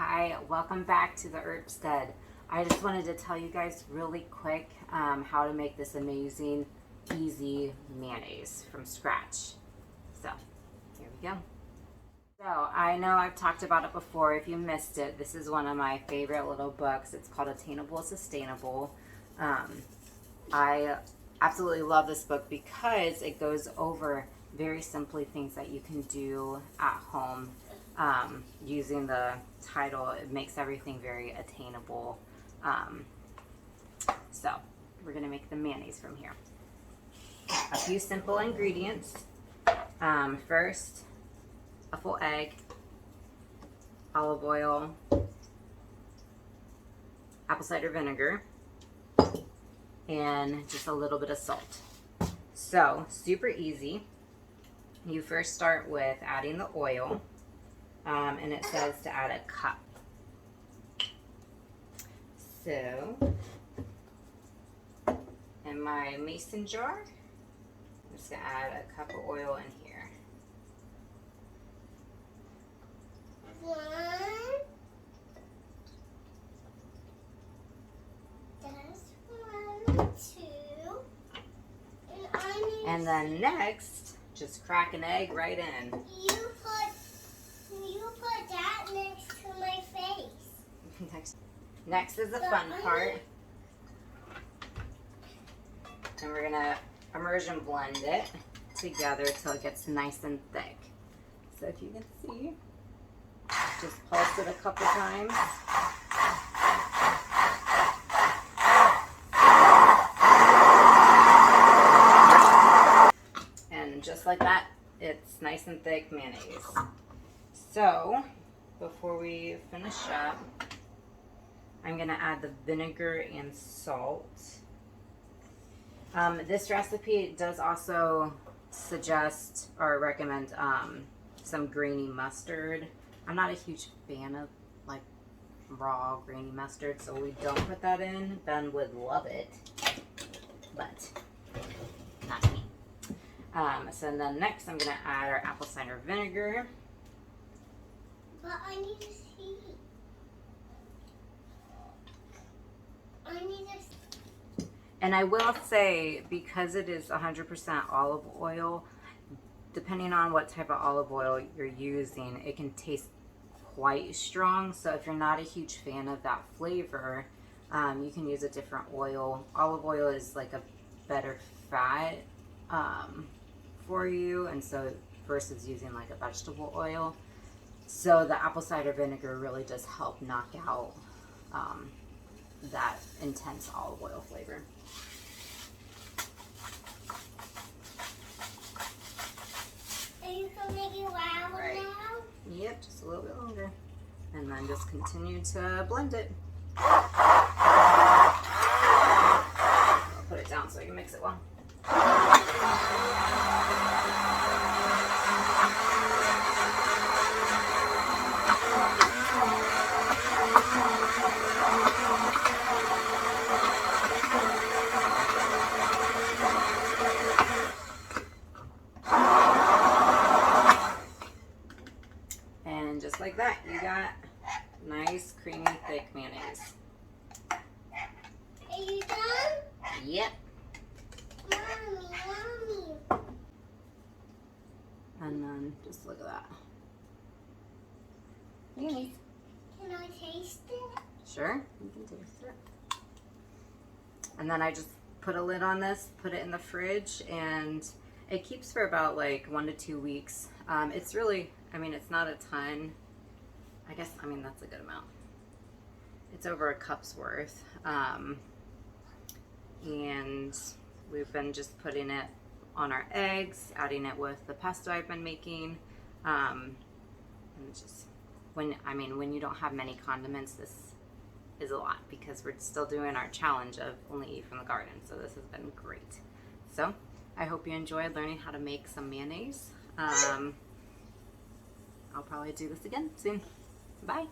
Hi, welcome back to the Herbstead. I just wanted to tell you guys really quick how to make this amazing, easy mayonnaise from scratch. So, here we go. So, I know I've talked about it before. If you missed it, this is one of my favorite little books. It's called Attainable Sustainable. I absolutely love this book because it goes over very simply things that you can do at home. Using the title, it makes everything very attainable. So we're going to make the mayonnaise from here. A few simple ingredients. First, a full egg, olive oil, apple cider vinegar, and just a little bit of salt. So super easy. You first start with adding the oil. And it says to add a cup. So, in my mason jar, I'm just going to add a cup of oil in here. And then next, just crack an egg right in. You put that next to my face. Next is the fun part. And we're going to immersion blend it together till it gets nice and thick. So if you can see, just pulse it a couple times. And just like that, it's nice and thick mayonnaise. So, before we finish up, I'm going to add the vinegar and salt. This recipe does also suggest or recommend some grainy mustard. I'm not a huge fan of like raw grainy mustard, so we don't put that in. Ben would love it, but not me. So then next I'm going to add our apple cider vinegar. But I need to see. And I will say, because it is 100% olive oil, depending on what type of olive oil you're using, it can taste quite strong. So if you're not a huge fan of that flavor, you can use a different oil. Olive oil is like a better fat for you, and so versus using like a vegetable oil. So the apple cider vinegar really does help knock out that intense olive oil flavor. Are you going to make it loud now? Yep, just a little bit longer. And then just continue to blend it. I'll put it down so I can mix it well. And just like that, you got nice, creamy, thick mayonnaise. Are you done? Yep. Mommy. And then just look at that. Mayonnaise. Can I taste it? Sure, you can taste it. And then I just put a lid on this, put it in the fridge, and it keeps for about like 1 to 2 weeks. It's really, it's not a ton. That's a good amount. It's over a cup's worth. And we've been just putting it on our eggs, adding it with the pesto I've been making. And it's just, when you don't have many condiments, this is a lot because we're still doing our challenge of only eat from the garden. So this has been great. So I hope you enjoyed learning how to make some mayonnaise. I'll probably do this again soon. Bye.